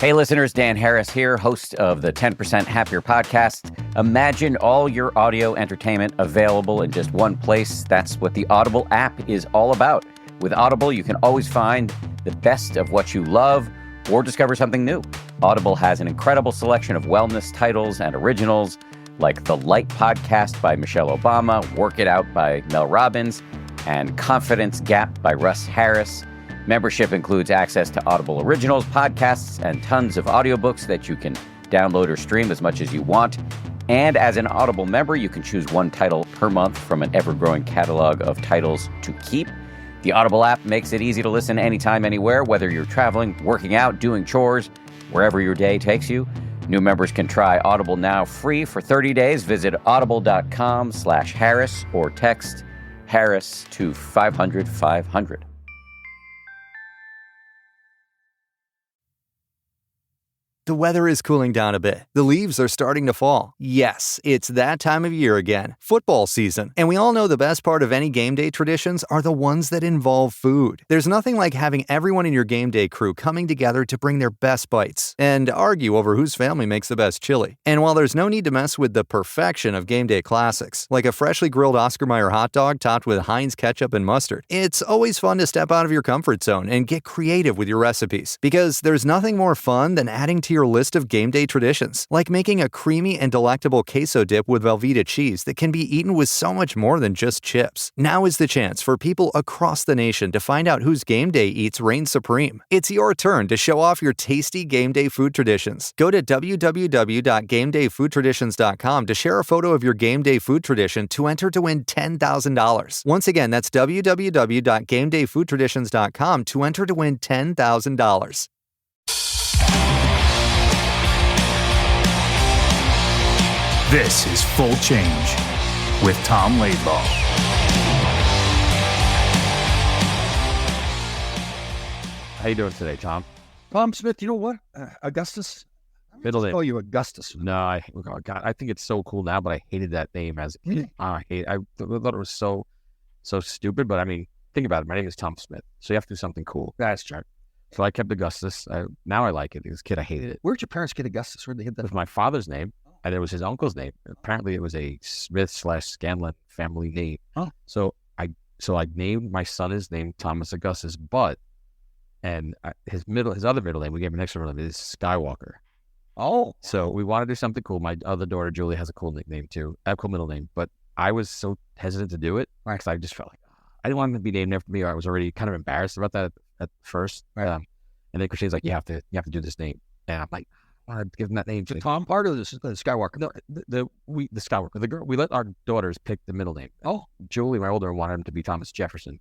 Hey listeners, Dan Harris here, host of the 10% Happier podcast. Imagine all your audio entertainment available in just one place. That's what the Audible app is all about. With Audible, you can always find the best of what you love or discover something new. Audible has an incredible selection of wellness titles and originals like The Light Podcast by Michelle Obama, Work It Out by Mel Robbins, and Confidence Gap by Russ Harris. Membership includes access to Audible Originals, podcasts, and tons of audiobooks that you can download or stream as much as you want. And as an Audible member, you can choose one title per month from an ever-growing catalog of titles to keep. The Audible app makes it easy to listen anytime, anywhere, whether you're traveling, working out, doing chores, wherever your day takes you. New members can try Audible now free for 30 days. Visit audible.com/Harris or text Harris to 500-500. The weather is cooling down a bit. The leaves are starting to fall. Yes, it's that time of year again, football season. And we all know the best part of any game day traditions are the ones that involve food. There's nothing like having everyone in your game day crew coming together to bring their best bites and argue over whose family makes the best chili. And while there's no need to mess with the perfection of game day classics, like a freshly grilled Oscar Mayer hot dog topped with Heinz ketchup and mustard, it's always fun to step out of your comfort zone and get creative with your recipes. Because there's nothing more fun than adding to your list of game day traditions, like making a creamy and delectable queso dip with Velveeta cheese that can be eaten with so much more than just chips. Now is the chance for people across the nation to find out whose game day eats reign supreme. It's your turn to show off your tasty game day food traditions. Go to www.gamedayfoodtraditions.com to share a photo of your game day food tradition to enter to win $10,000. Once again, that's www.gamedayfoodtraditions.com to enter to win $10,000. This is Full Change with Tom Laidlaw. How you doing today, Tom? Tom Smith, you know what? Augustus? Middle name. Call you Augustus. No, I think it's so cool now, but I hated that name as a kid. I thought it was so stupid, but I mean, think about it. My name is Tom Smith, so you have to do something cool. That's true. So I kept Augustus. Now I like it. As a kid, I hated it. Where'd your parents get Augustus? Where'd they get It that? was my father's name, and it was his uncle's name. Apparently, it was a Smith/Scanlon family name. Oh. So I named my son his name Thomas Augustus, his other middle name, we gave him an extra middle name, is Skywalker. Oh. So we want to do something cool. My other daughter, Julie, has a cool nickname too, a cool middle name. But I was so hesitant to do it because I just felt like I didn't want him to be named after me, or I was already kind of embarrassed about that at first. Right. And then Christine's like, you have to do this name, and I'm like, I want to give him that name. The Tom part of this is the Skywalker. No, the Skywalker. The girl, we let our daughters pick the middle name. Oh. Julie, my older one, wanted him to be Thomas Jefferson,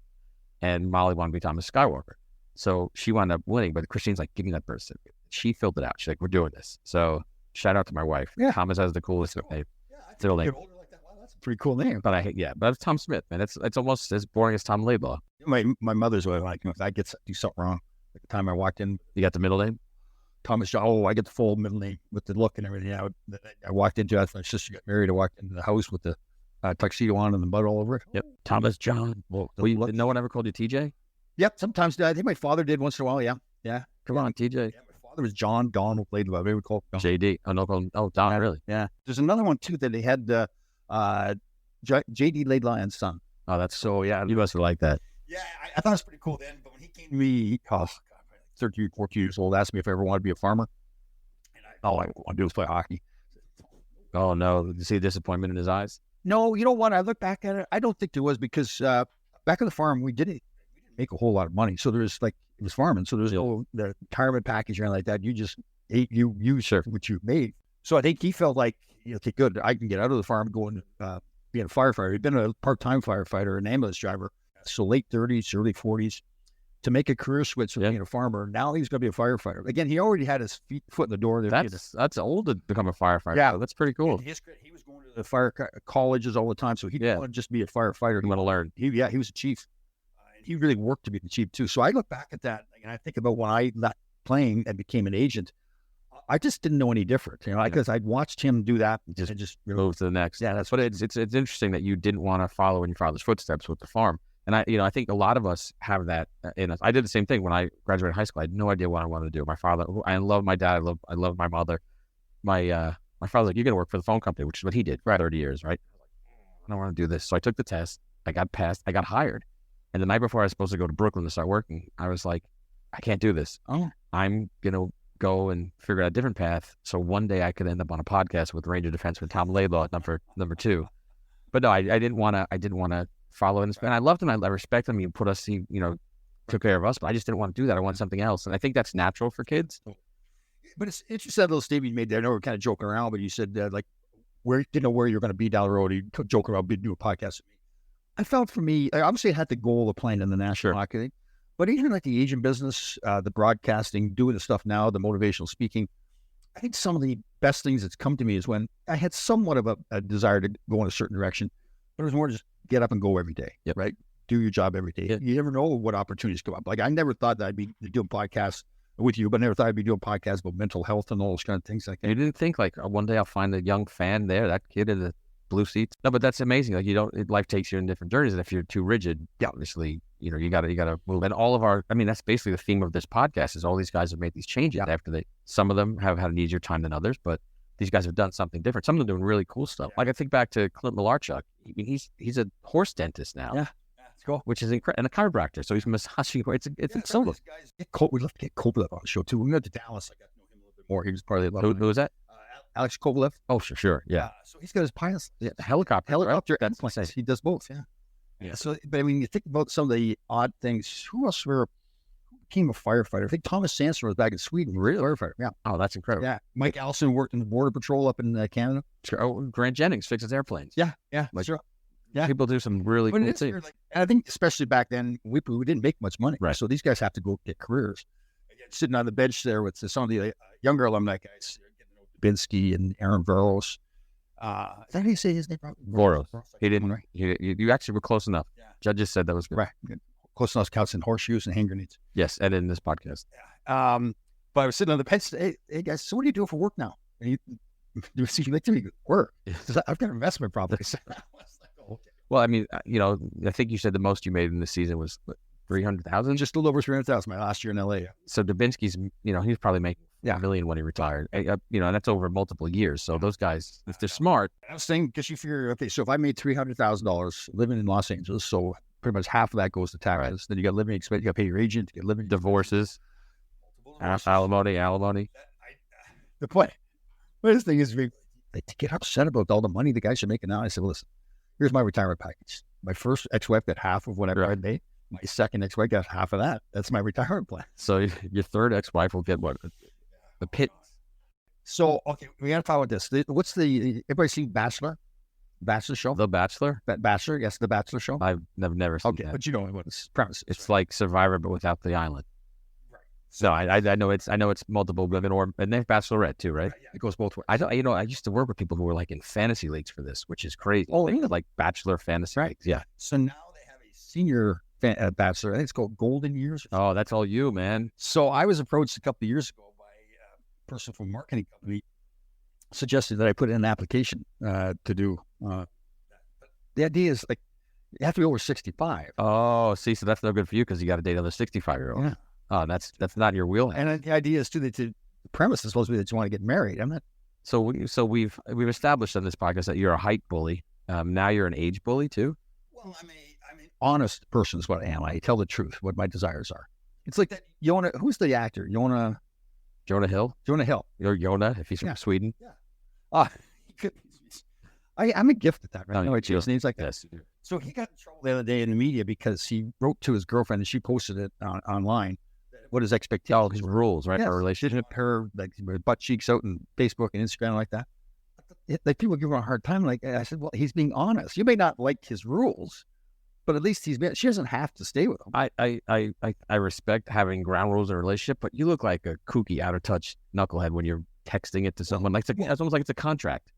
and Molly wanted to be Thomas Skywalker. So she wound up winning, but Christine's like, give me that birth certificate. She filled it out. She's like, we're doing this. So shout out to my wife. Yeah. Thomas has the coolest name. Yeah, I Middle name. older like that. Wow, that's a pretty cool name. But but it's Tom Smith, man. It's almost as boring as Tom Laidlaw. My mother's way, like, if I do something wrong, at the time I walked in, You got the middle name? Thomas John. Oh, I get the full middle name with the look and everything. I walked into it. My sister got married. I walked into the house with the tuxedo on and the mud all over it. Yep. Thomas John. Well, no one ever called you TJ? Yep. Sometimes I think my father did once in a while. Yeah. Yeah. Come on, TJ. Yeah, my father was John Donald Laidlaw. They would call him John. JD. Oh, no, Don, really? Yeah. There's another one too that they had JD Laidlaw and Son. Oh, that's so, yeah. You must have liked that. Yeah, I thought it was pretty cool then. But when he came to me, 13, 14 years old, asked me if I ever wanted to be a farmer. And all I want to do is play hockey. Oh, no. Did you see the disappointment in his eyes? No, you know what? I look back at it. I don't think there was, because back on the farm, we didn't make a whole lot of money. So there's it was farming. So there's no the retirement package or anything like that. You just ate, you sure what you made. So I think he felt like, okay, good, I can get out of the farm, go and being a firefighter. He'd been a part-time firefighter, an ambulance driver. So late 30s, early 40s, to make a career switch from being a farmer. Now he's going to be a firefighter. Again, he already had his foot in the door. That's old to become a firefighter. Yeah. That's pretty cool. He was going to the fire colleges all the time, so he didn't want to just be a firefighter. He want to learn. He was a chief. And he really worked to be the chief too. So I look back at that, and I think about when I left playing and became an agent. I just didn't know any different, because I'd watched him do that and just move to the next. Yeah, that's but it's interesting that you didn't want to follow in your father's footsteps with the farm. And I think a lot of us have that in us. I did the same thing when I graduated high school. I had no idea what I wanted to do. My father, I love my dad. I love my mother. My father's like, you're going to work for the phone company, which is what he did for 30 years, right? I don't want to do this. So I took the test. I got passed. I got hired. And the night before I was supposed to go to Brooklyn to start working, I was like, I can't do this. I'm going to go and figure out a different path. So one day I could end up on a podcast with Ranger defenseman Tom Laidlaw at number 2. But no, I didn't want to follow in. And I loved him. I respect him. He put us, took care of us, but I just didn't want to do that. I want something else. And I think that's natural for kids. But it's interesting, that little statement you made there. I know we're kind of joking around, but you said where didn't know where you're going to be down the road. You joke around, do a podcast with me. I felt for me, I obviously had the goal of playing in the National Hockey League, but even like the agent business, the broadcasting, doing the stuff now, the motivational speaking, I think some of the best things that's come to me is when I had somewhat of a desire to go in a certain direction, but it was more just get up and go every day, right? Do your job every day. Yep. You never know what opportunities come up. Like I never thought that I'd be doing podcasts with you, but never thought I'd be doing podcasts about mental health and all those kind of things like that. You didn't think like one day I'll find a young fan there, that kid in the blue seats. No, but that's amazing. Like life takes you in different journeys, and if you're too rigid, obviously, you gotta move. And all of that's basically the theme of this podcast is all these guys have made these changes after some of them have had an easier time than others, but these guys have done something different. Some of them doing really cool stuff. Like I think back to Clint Malarchuk. He's a horse dentist now. Yeah. Cool. Which is incredible, and a chiropractor. So he's massaging. It's so. We'd love to get Kovalev on the show too. We went to Dallas. I got to know him a little bit more. He was part of the. Who was that? Alex Kovalev. Oh, sure, yeah. So he's got his pilots. Yeah, helicopter. Right? That's nice. He does both. Yeah. So, but I mean, you think about some of the odd things. Who else became a firefighter? I think Thomas Sanson was back in Sweden. Really? Firefighter. Yeah. Oh, that's incredible. Yeah. Mike Allison worked in the Border Patrol up in Canada. Sure. Oh, Grant Jennings fixes airplanes. Yeah. Sure. Yeah. People do some really cool things. I think especially back then, we didn't make much money. Right. So these guys have to go get careers. Again, sitting on the bench there with some of the younger alumni guys, Binsky and Aaron Veros. Is that how you say his name? Voros. He didn't. Right? You actually were close enough. Yeah. Judges said that was good. Right. Good. Close enough counts in horseshoes and hand grenades. Yes, and in this podcast. Yeah. But I was sitting on the bench. Hey guys, so what do you do for work now? And you like to me work? I've got investment properties. Well, I mean, I think you said the most you made in the season was 300,000, just a little over 300,000 my last year in LA. So Dubinsky's, he's probably making $1 million when he retired. And that's over multiple years. So those guys, if they're smart. I was saying, because you figure, okay, so if I made $300,000 living in Los Angeles, so pretty much half of that goes to taxes. Right. Then you got living expense, you got to pay your agent, you got living divorces, alimony. The point. But this thing is, they get upset about all the money the guys are making now. I said, well, listen, here's my retirement package. My first ex-wife got half of whatever I made. My second ex-wife got half of that. That's my retirement plan. So your third ex-wife will get what? The pit. So, okay, we got to follow this. What's everybody seen Bachelor? Bachelor show? The Bachelor? Bachelor, yes, The Bachelor show. I've never seen that. But you know what its premise is. It's like Survivor, but without the island. Right. So I know it's multiple women, and they're Bachelorette too, right? Yeah, it goes both ways. I used to work with people who were like in fantasy leagues for this, which is crazy. Oh, yeah. Like Bachelor fantasy leagues. Yeah. So now they have a senior Bachelor. I think it's called Golden Years. Oh, that's all you, man. So I was approached a couple of years ago by a person from a marketing company, suggested that I put in an application to do. The idea is like you have to be over 65. Oh, see, so that's no good for you because you got to date another 65-year-old. Yeah. Oh, that's not your wheelhouse. And the idea is too that the premise is supposed to be that you want to get married. I'm not. So we've established on this podcast that you're a height bully. Now you're an age bully too. Well, I'm an honest person is what I am. I tell the truth, what my desires are. It's like that. Who's the actor? Jonah Hill. Jonah Hill. You're Jonah if he's from Sweden. Yeah. I'm a gift at that, right? No, it's names like that. Yes. So he got in trouble the other day in the media because he wrote to his girlfriend and she posted it online. What his expectations? Oh, his rules, right? Yes. For a relationship. Her like butt cheeks out on Facebook and Instagram like that. Like people give her a hard time. Like I said, well, he's being honest. You may not like his rules, but at least she doesn't have to stay with him. I respect having ground rules in a relationship, but you look like a kooky, out of touch knucklehead when you're texting it to someone. It's almost like it's a contract.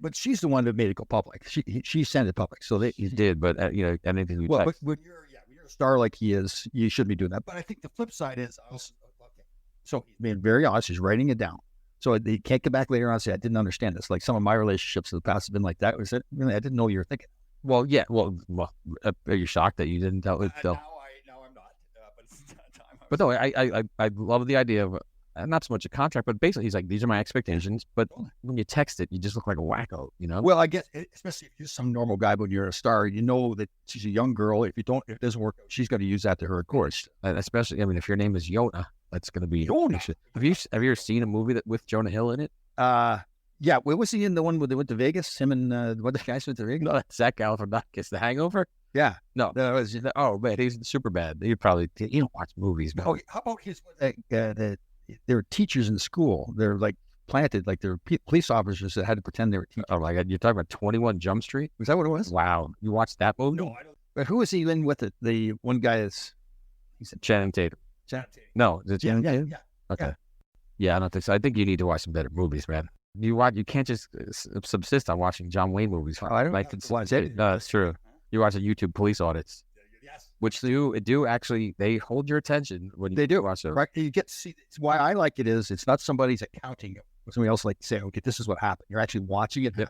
But she's the one that made it go public. She sent it public, so he did. But anything. But when you're a star like he is, you shouldn't be doing that. But I think the flip side is also okay. So he's being very honest. He's writing it down, so they can't come back later on and say I didn't understand this. Like some of my relationships in the past have been like that. Was it really? I didn't know you were thinking. Well, yeah. Are you shocked that you didn't tell it? Now I'm not. But it's not time. But no, I love the idea of not so much a contract, but basically he's like, these are my expectations. But when you text it, you just look like a wacko, you know? Well, I guess, especially if you're some normal guy, but you're a star, you know that she's a young girl. If it doesn't work out, she's going to use that to her course. And especially, I mean, if your name is Yona, that's going to be. Yona. Have you ever seen a movie with Jonah Hill in it? Yeah. Where was he in the one where they went to Vegas? Him and what the guys went to Vegas? No, that's Zach Galifianakis, The Hangover. Yeah. No, that was. Oh man, he's super bad. You don't watch movies, man. Oh, how about his? They're teachers in school. They're like planted, like they're police officers that had to pretend they were teachers. Oh my God, you're talking about 21 Jump Street? Was that what it was? Wow, you watched that movie? No, I don't. But who is he in with it? The one guy is. He's Channing Tatum. Channing Tatum. No, is it Channing Yeah. Tatum? Okay. Yeah, I don't think so. I think you need to watch some better movies, man. You can't just subsist on watching John Wayne movies. I don't watch it. No, that's true. You watch the YouTube police audits. Yes. Which do actually, they hold your attention when you watch them. Right. You get to see. It's why I like it is it's not somebody's accounting it. Somebody else like say, okay, this is what happened. You're actually watching it. Yep.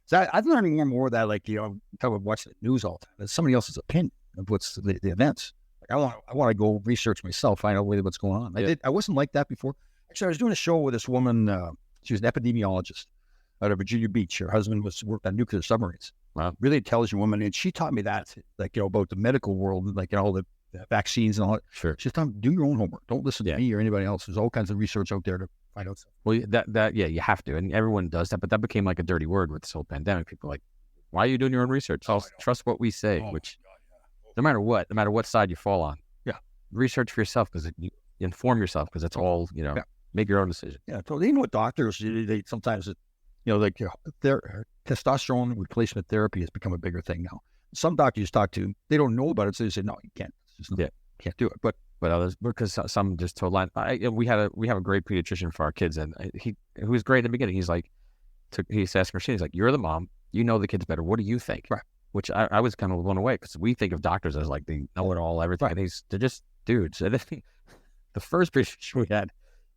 So I'm learning more and more of that, like, talk about watching the news all the time. It's somebody else's opinion of what's the events. Like I want to go research myself, find out what's going on. I wasn't like that before. Actually, I was doing a show with this woman. She was an epidemiologist out of Virginia Beach. Her husband worked on nuclear submarines. Wow. Really intelligent woman. And she taught me that, like, about the medical world, like, all the vaccines and all that. Sure. She's telling me, do your own homework. Don't listen to me or anybody else. There's all kinds of research out there to find out stuff. Well, you have to. And everyone does that. But that became like a dirty word with this whole pandemic. People are like, why are you doing your own research? Trust what we say, which no matter what side you fall on. Yeah. Research for yourself because you inform yourself because it's all, make your own decision. Yeah. So you know what doctors, they sometimes, like their testosterone replacement therapy has become a bigger thing now. Some doctors you talk to, they don't know about it. So they say, no, you can't. Can't do it. But others, because some just told line. We have a great pediatrician for our kids, and he was great in the beginning. He's like, he's asking Christine, he's like, you're the mom, you know the kids better. What do you think? Right. Which I was kind of blown away because we think of doctors as like they know it all, everything. Right. And they're just dudes. And the first pediatrician we had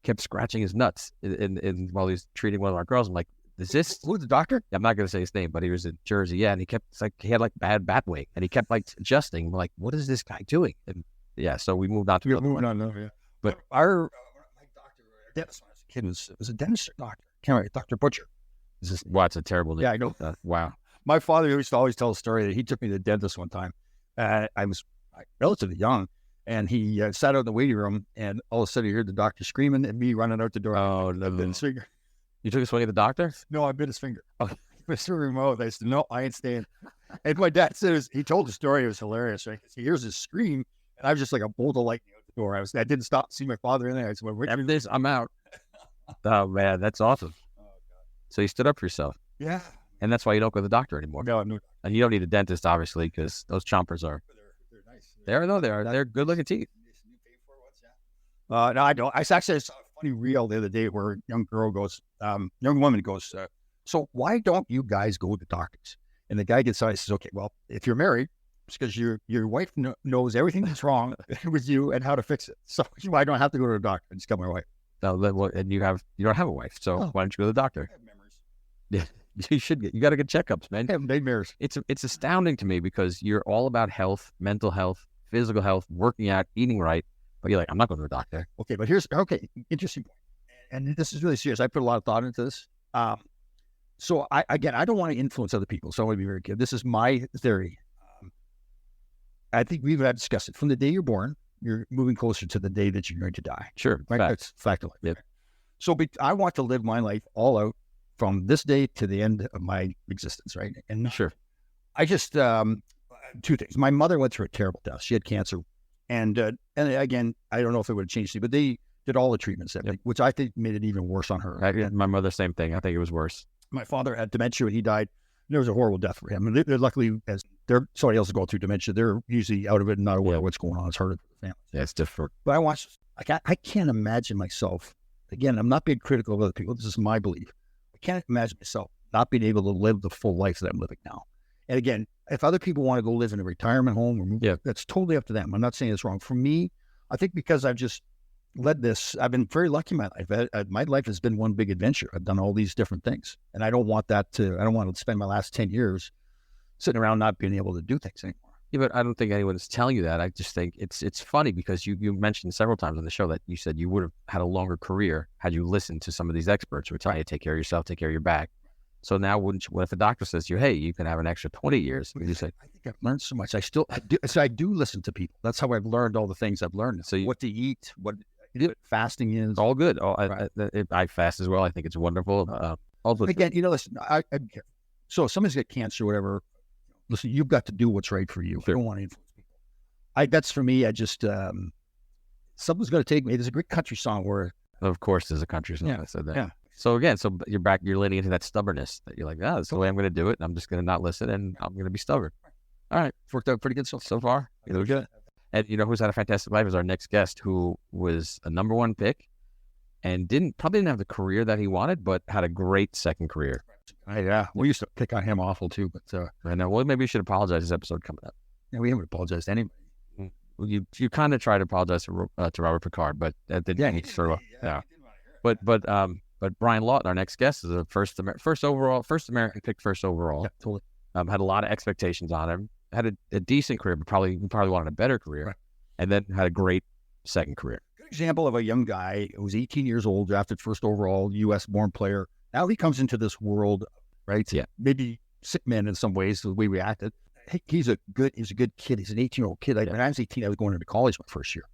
kept scratching his nuts in while he's treating one of our girls. I'm like, is this who's the doctor? I'm not going to say his name, but he was in Jersey. Yeah. And he had like bad bat weight and he kept like adjusting. We're like, what is this guy doing? And yeah, so we moved on to moving on. Yeah. But our my doctor, our dentist when I was a kid was a dentist doctor. Can't remember, Dr. Butcher. It's a terrible name. Yeah, I know. Wow. My father used to always tell a story that he took me to the dentist one time. I was relatively young, and he sat out in the waiting room, and all of a sudden he heard the doctor screaming and me running out the door. Oh, I bit his finger. You took a swing at the doctor? No, I bit his finger. Oh, Mr. Remote. I said, no, I ain't staying. And my dad said, he told the story. It was hilarious, right? Because he hears his scream, and I was just like a bolt of lightning out the door. I didn't stop to see my father in there. I said, well, after this, I'm out. Oh, man, that's awesome. Oh, God. So you stood up for yourself. Yeah. And that's why you don't go to the doctor anymore. No. And you don't need a dentist, obviously, because those chompers are. They're nice. They're good looking teeth. No, I don't. I actually saw a funny reel the other day where a young woman goes, so why don't you guys go to doctors? And the guy gets out and says, okay, well, if you're married, it's because your wife knows everything that's wrong with you and how to fix it. So I don't have to go to the doctor. I just got my wife. No, and you don't have a wife, so why don't you go to the doctor? I have memories. Yeah, you got to get checkups, man. I have nightmares. It's astounding to me because you're all about health, mental health, physical health, working out, eating right, but you're like, I'm not going to a doctor. Okay, but interesting point. And this is really serious. I put a lot of thought into this. So I don't want to influence other people. So I want to be very clear. This is my theory. I think we've discussed it. From the day you're born, you're moving closer to the day that you're going to die. Sure. Right? That's fact of life. Yep. Right? So I want to live my life all out from this day to the end of my existence, right? And sure. I just, two things. My mother went through a terrible death. She had cancer. And again, I don't know if it would have changed it, but they did all the treatments, which I think made it even worse on her. My mother, same thing. I think it was worse. My father had dementia when he died. There was a horrible death for him. And they're luckily, as somebody else is going through dementia, they're usually out of it and not aware of what's going on. It's harder for the family. Yeah, it's different. But I can't imagine myself, again, I'm not being critical of other people. This is my belief. I can't imagine myself not being able to live the full life that I'm living now. And again, if other people want to go live in a retirement home or move, that's totally up to them. I'm not saying it's wrong. For me, I think because I've just led this, I've been very lucky in my life. My life has been one big adventure. I've done all these different things. And I don't want to spend my last 10 years sitting around not being able to do things anymore. Yeah, but I don't think anyone's telling you that. I just think it's funny because you mentioned several times on the show that you said you would have had a longer career had you listened to some of these experts who would tell you to take care of yourself, take care of your back. So now, what if a doctor says to you, hey, you can have an extra 20 years? You say, I think I've learned so much. I do listen to people. That's how I've learned all the things I've learned. So what to eat, what fasting is. It's all good. Right. I fast as well. I think it's wonderful. Again, listen, I'm careful. So if somebody's got cancer or whatever, listen, you've got to do what's right for you. Sure. I don't want to influence people. That's for me. I just, someone's going to take me. There's a great country song where. Of course, there's a country song that said that. Yeah. So again, you're leaning into that stubbornness that you're like, that's the way I'm going to do it. And I'm just going to not listen and I'm going to be stubborn. All right. It's worked out pretty good so far. Good. And who's had a fantastic life is our next guest, who was a number one pick and probably didn't have the career that he wanted, but had a great second career. Yeah. We used to pick on him awful too, but I know. Well, maybe you should apologize this episode coming up. Yeah, we haven't apologized to anybody. Well, you kind of tried to apologize to Robert Picard, but that didn't sort of. Yeah. But Brian Lawton, our next guest, is a first American pick, first overall. Yeah, totally. Had a lot of expectations on him. Had a decent career, but probably wanted a better career, right. And then had a great second career. Good example of a young guy who was 18 years old, drafted first overall, U.S.-born player. Now he comes into this world, right? Yeah. Maybe sick man in some ways, the way we acted. He's a good kid. He's an 18-year-old kid. When I was 18, I was going into college my first year,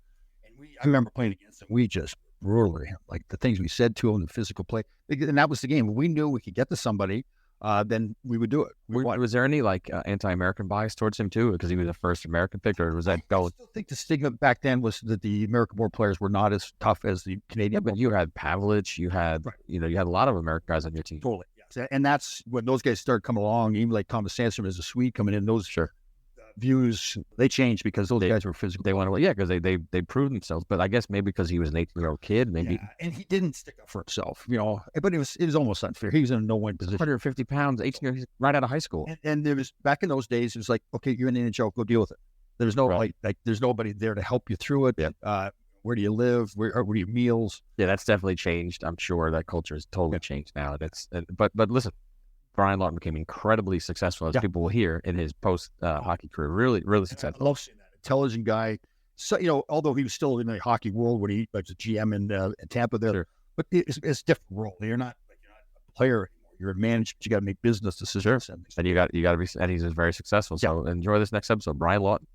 and I remember playing against him. We just brutally, like the things we said to him, the physical play, and that was the game. When we knew we could get to somebody, then we would do it. Was there any anti-American bias towards him too, because he was the first American pick, or was that I still think the stigma back then was that the American-born players were not as tough as the Canadian. Yeah, but you had Pavlich, you had you had a lot of American guys on your team. Totally, yes. And that's when those guys started coming along. Even like Thomas Sandstrom as a Swede coming in, those views they changed because those guys were physical. They went away, because they proved themselves. But I guess maybe because he was an 18-year-old kid, maybe. Yeah, and he didn't stick up for himself, But it was almost unfair. He was in a no-win position. 150 pounds, 18 years, right out of high school. And there was back in those days. It was like, okay, you're in the NHL, go deal with it. There's no there's nobody there to help you through it. Yeah. Where do you live? Where are your meals? Yeah, that's definitely changed. I'm sure that culture has totally changed now. But listen. Brian Lawton became incredibly successful, as people will hear, in his post-hockey career. Really, really successful. I love seeing that. Intelligent guy. So, although he was still in the hockey world when he was a GM in Tampa there, sure. But it's a different role. You're not a player anymore. You're a manager. You got to make business decisions. Sure. And you got to be. And he's very successful. So enjoy this next episode, Brian Lawton.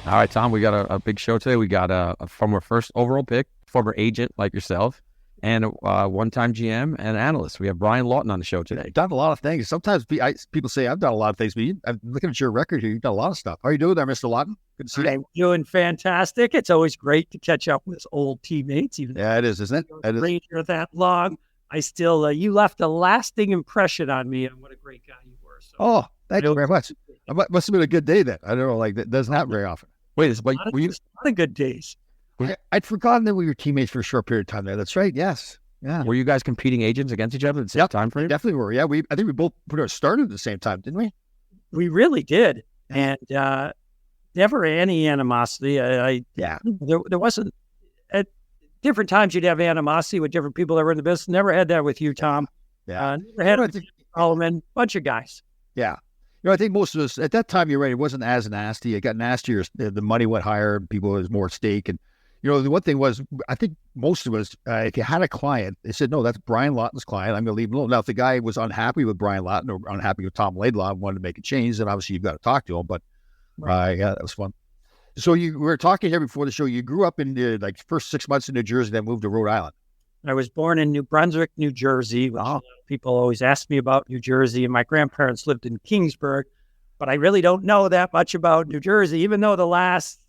All right, Tom, we got a big show today. We got a former first overall pick, former agent like yourself, and a one-time GM and analyst. We have Brian Lawton on the show today. You've done a lot of things. Sometimes people say I've done a lot of things, but I'm looking at your record here. You've done a lot of stuff. How are you doing there, Mr. Lawton? Good to see you. I'm doing fantastic. It's always great to catch up with old teammates. Even it is, isn't it? Great here that long. I still, you left a lasting impression on me and what a great guy you were. So thank you very much. It must have been a good day then. I don't know, that doesn't happen very often. Wait, a lot of good days. I'd forgotten that we were teammates for a short period of time there. That's right. Yes. Yeah. Were you guys competing agents against each other at the same time frame? Definitely were. Yeah. I think we both started at the same time, didn't we? We really did. And never any animosity. There wasn't. At different times you'd have animosity with different people that were in the business. Never had that with you, Tom. Yeah. Never had it with Solomon. Bunch of guys. Yeah. I think most of us at that time, you're right, it wasn't as nasty. It got nastier. The money went higher. People was more at stake. And, the one thing was, I think most of us, if you had a client, they said, no, that's Brian Lawton's client. I'm going to leave him alone. Now, if the guy was unhappy with Brian Lawton or unhappy with Tom Laidlaw and wanted to make a change, then obviously you've got to talk to him. But that was fun. So we were talking here before the show. You grew up in the first 6 months in New Jersey, then moved to Rhode Island. I was born in New Brunswick, New Jersey. Which people always ask me about New Jersey, and my grandparents lived in Kingsburg. But I really don't know that much about New Jersey, even though the last,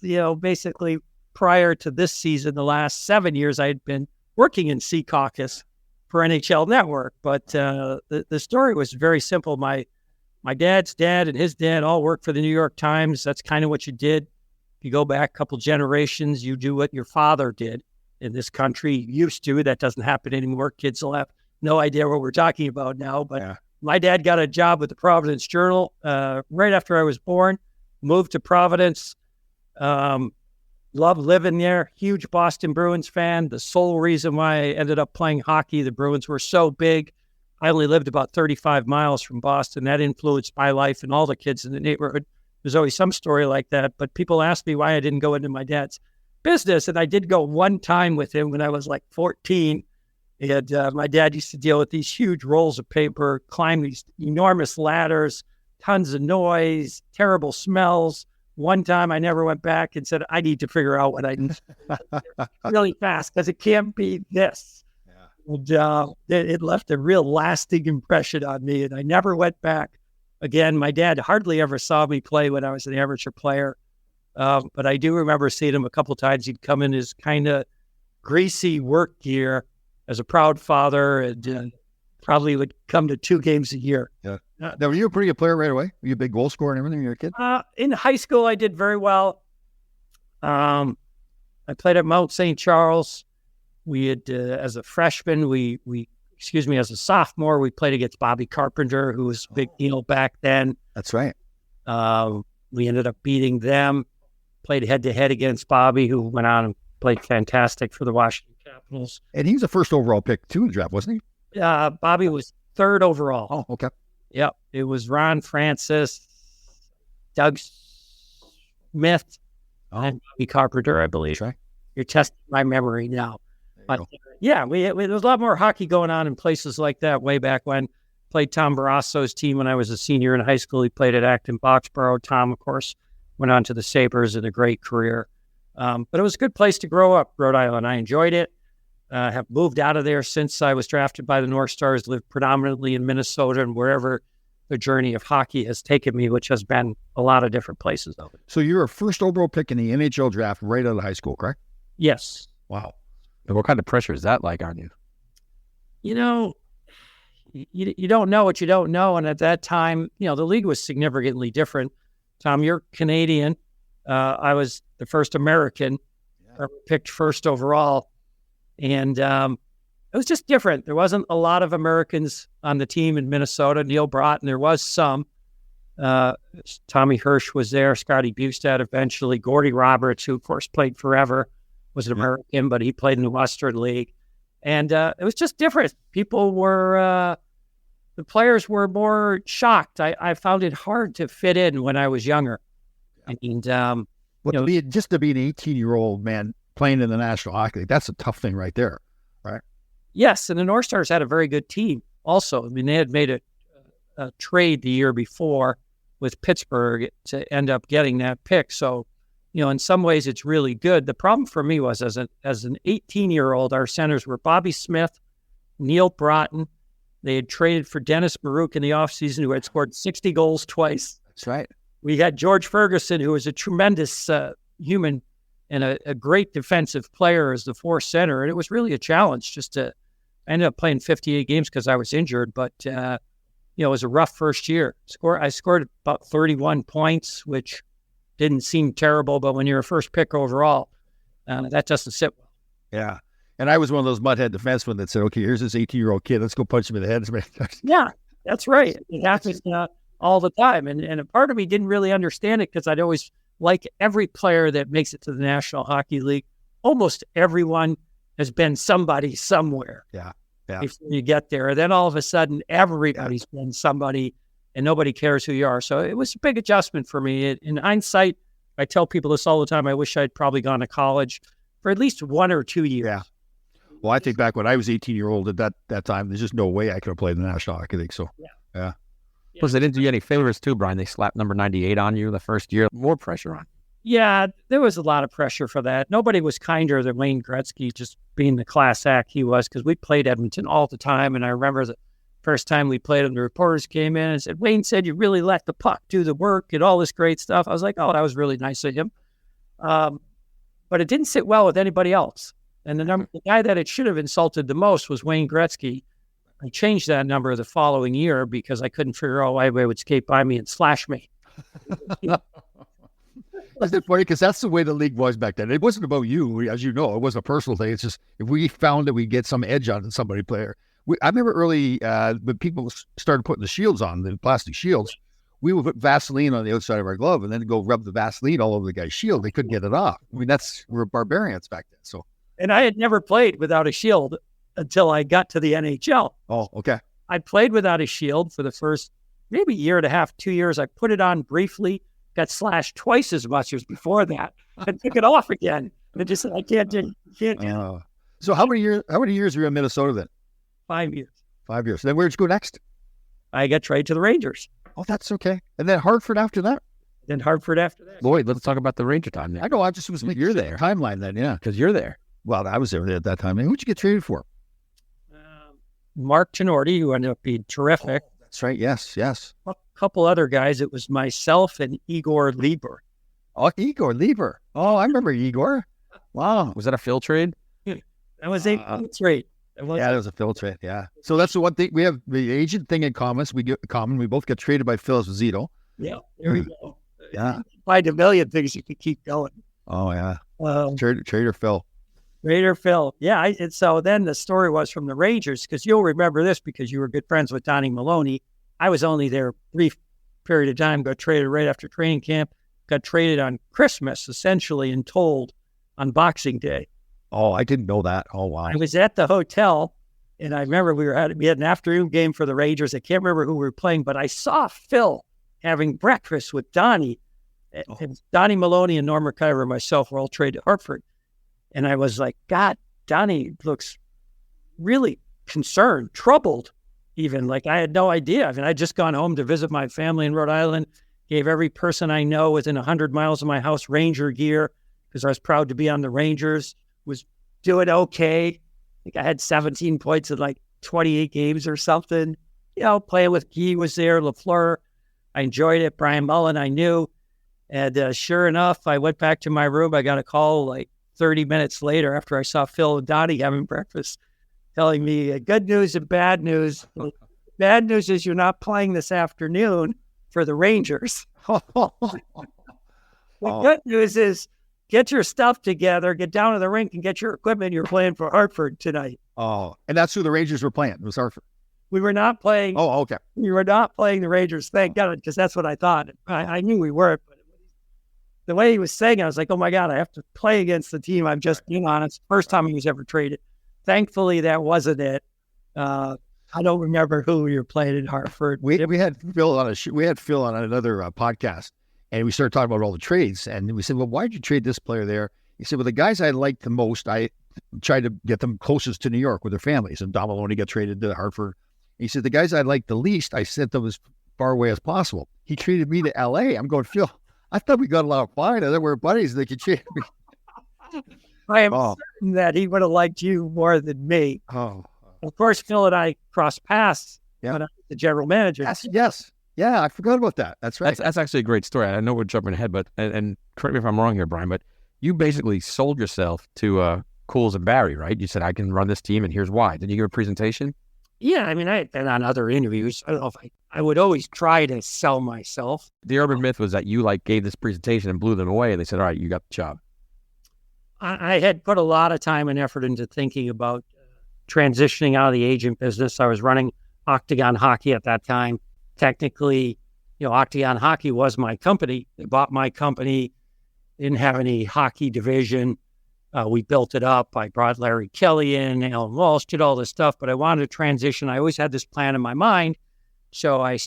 basically prior to this season, the last 7 years, I had been working in Sea Caucus for NHL Network. But the story was very simple. My dad's dad and his dad all worked for the New York Times. That's kind of what you did. If you go back a couple generations, you do what your father did in this country. Used to. That doesn't happen anymore. Kids will have no idea what we're talking about now. But my dad got a job with the Providence Journal right after I was born, moved to Providence. Loved living there. Huge Boston Bruins fan. The sole reason why I ended up playing hockey, the Bruins were so big. I only lived about 35 miles from Boston. That influenced my life and all the kids in the neighborhood. There's always some story like that. But people ask me why I didn't go into my dad's business. And I did go one time with him when I was like 14. And my dad used to deal with these huge rolls of paper, climb these enormous ladders, tons of noise, terrible smells. One time I never went back and said, I need to figure out what I need really fast because it can't be this. Yeah. And it left a real lasting impression on me. And I never went back. Again, my dad hardly ever saw me play when I was an amateur player. But I do remember seeing him a couple of times. He'd come in his kind of greasy work gear as a proud father and probably would come to 2 games a year. Yeah. Now, were you a pretty good player right away? Were you a big goal scorer and everything when you were a kid? In high school, I did very well. I played at Mount St. Charles. We had, as a freshman, as a sophomore, we played against Bobby Carpenter, who was a big deal back then. That's right. We ended up beating them, played head-to-head against Bobby, who went on and played fantastic for the Washington Capitals. And he was the first overall pick, too, in the draft, wasn't he? Bobby was 3rd overall. Oh, okay. Yep. It was Ron Francis, Doug Smith, and Bobby Carpenter, I believe. That's right. You're testing my memory now. But yeah, there was a lot more hockey going on in places like that way back when. Played Tom Barrasso's team when I was a senior in high school. He played at Acton Boxborough. Tom, of course, went on to the Sabres in a great career. But it was a good place to grow up, Rhode Island. I enjoyed it. Have moved out of there since I was drafted by the North Stars, lived predominantly in Minnesota and wherever the journey of hockey has taken me, which has been a lot of different places. So you're a first overall pick in the NHL draft right out of high school, correct? Yes. Wow. And what kind of pressure is that like on you? You know, you don't know what you don't know. And at that time, the league was significantly different. Tom, you're Canadian. I was the first American picked first overall. And it was just different. There wasn't a lot of Americans on the team in Minnesota. Neil Broughton, there was some. Tommy Hirsch was there. Scotty Bustad eventually. Gordy Roberts, who, of course, played forever, was an American, but he played in the Western League. And it was just different. People were, the players were more shocked. I found it hard to fit in when I was younger. And, to be an 18-year-old man playing in the National Hockey League, that's a tough thing right there, right? Yes, and the North Stars had a very good team also. I mean, they had made a trade the year before with Pittsburgh to end up getting that pick. So, in some ways it's really good. The problem for me was as an 18-year-old, our centers were Bobby Smith, Neil Broughton. They had traded for Dennis Baruch in the offseason, who had scored 60 goals twice. That's right. We had George Ferguson, who was a tremendous human and a great defensive player as the fourth center. And it was really a challenge I ended up playing 58 games because I was injured, but, it was a rough first year. I scored about 31 points, which didn't seem terrible, but when you're a first pick overall, that doesn't sit well. Yeah. And I was one of those mudhead defensemen that said, okay, here's this 18-year-old kid. Let's go punch him in the head. Yeah, that's right. It happens all the time. And a part of me didn't really understand it because I'd always like every player that makes it to the National Hockey League. Almost everyone has been somebody somewhere. Yeah. Before you get there. And then all of a sudden, everybody's been somebody and nobody cares who you are. So it was a big adjustment for me. In hindsight, I tell people this all the time. I wish I'd probably gone to college for at least 1 or 2 years. Yeah. Well, I think back when I was 18-year-old at that time, there's just no way I could have played in the National Hockey League. So, yeah. Plus, they didn't do you any favors too, Brian. They slapped number 98 on you the first year. More pressure on you. Yeah, there was a lot of pressure for that. Nobody was kinder than Wayne Gretzky, just being the class act he was, because we played Edmonton all the time. And I remember the first time we played him, the reporters came in and said, Wayne said you really let the puck do the work and all this great stuff. I was like, oh, that was really nice of him. But it didn't sit well with anybody else. And the guy that it should have insulted the most was Wayne Gretzky. I changed that number the following year because I couldn't figure out why he would skate by me and slash me. Isn't it funny? Because that's the way the league was back then. It wasn't about you, as you know. It wasn't a personal thing. It's just if we found that we get some edge on somebody player. I remember early when people started putting the shields on, the plastic shields, we would put Vaseline on the outside of our glove and then go rub the Vaseline all over the guy's shield. They couldn't get it off. I mean, we're barbarians back then. So, and I had never played without a shield until I got to the NHL. oh, okay. I played without a shield for the first maybe year and a half, 2 years. I put it on briefly, got slashed twice as much as before that, and took it off again. And it just said, I can't do it. So how many years were you in Minnesota then? 5 years. 5 years. Then where'd you go next? I got traded to the Rangers. Oh, that's okay. And then Hartford after that? Then Hartford after that. Lloyd, let's talk about the Ranger time there. I know. I just was making You're there. timeline then, yeah. Because you're there. Well, I was there at that time. And who'd you get traded for? Mark Tenorti, who ended up being terrific. Oh, that's right. Yes. A couple other guys. It was myself and Igor Lieber. Oh, Igor Lieber. Oh, I remember Igor. Wow. Was that a Phil trade? That was a trade. Yeah, that was a Phil trade. Yeah. So that's the one thing we have, the agent thing in common. We both get traded by Phil Zito. Yeah. There we go. Yeah. Find a million things you could keep going. Oh yeah. Trader Phil. Trader Phil. Yeah. And so then the story was from the Rangers, because you'll remember this because you were good friends with Donnie Maloney. I was only there a brief period of time, got traded right after training camp, got traded on Christmas, essentially, and told on Boxing Day. Oh, I didn't know that. Oh, wow. I was at the hotel, and I remember we had an afternoon game for the Rangers. I can't remember who we were playing, but I saw Phil having breakfast with Donnie. And Donnie Maloney and Norm Mercader and myself were all traded to Hartford. And I was like, God, Donnie looks really concerned, troubled even. Like, I had no idea. I mean, I'd just gone home to visit my family in Rhode Island, gave every person I know within 100 miles of my house Ranger gear because I was proud to be on the Rangers, was doing okay. I think I had 17 points in like 28 games or something. You know, playing with Guy was there, Lafleur. I enjoyed it. Brian Mullen, I knew. And sure enough, I went back to my room. I got a call like 30 minutes later after I saw Phil and Donnie having breakfast, telling me good news and bad news. Bad news is you're not playing this afternoon for the Rangers. The good news is get your stuff together, get down to the rink and get your equipment. You're playing for Hartford tonight. Oh, and that's who the Rangers were playing. It was Hartford. We were not playing. Oh, okay. We were not playing the Rangers. Thank God, because that's what I thought. I knew we weren't, but the way he was saying, I was like, oh my God, I have to play against the team I'm just in on. It's the first time he was ever traded. Thankfully, that wasn't it. I don't remember who we were playing in Hartford. We had Phil on another podcast, and we started talking about all the trades. And we said, well, why did you trade this player there? He said, well, the guys I liked the most, I tried to get them closest to New York with their families. And Don Maloney got traded to Hartford. He said, the guys I liked the least, I sent them as far away as possible. He traded me to L.A. I'm going, Phil, I thought we got along fine. I thought we were buddies. They could trade me. I am certain that he would have liked you more than me. Oh. Of course, Phil and I crossed paths when I was the general manager. Yes. Yeah, I forgot about that. That's right. That's actually a great story. I know we're jumping ahead, but and correct me if I'm wrong here, Brian, but you basically sold yourself to Cools and Barry, right? You said, I can run this team, and here's why. Did you give a presentation? Yeah, I mean, I had been on other interviews. I don't know if I would always try to sell myself. The urban myth was that you gave this presentation and blew them away, and they said, all right, you got the job. I had put a lot of time and effort into thinking about transitioning out of the agent business. I was running Octagon Hockey at that time. Technically, Octagon Hockey was my company. They bought my company, didn't have any hockey division. We built it up. I brought Larry Kelly in, Alan Walsh, did all this stuff, but I wanted to transition. I always had this plan in my mind. So I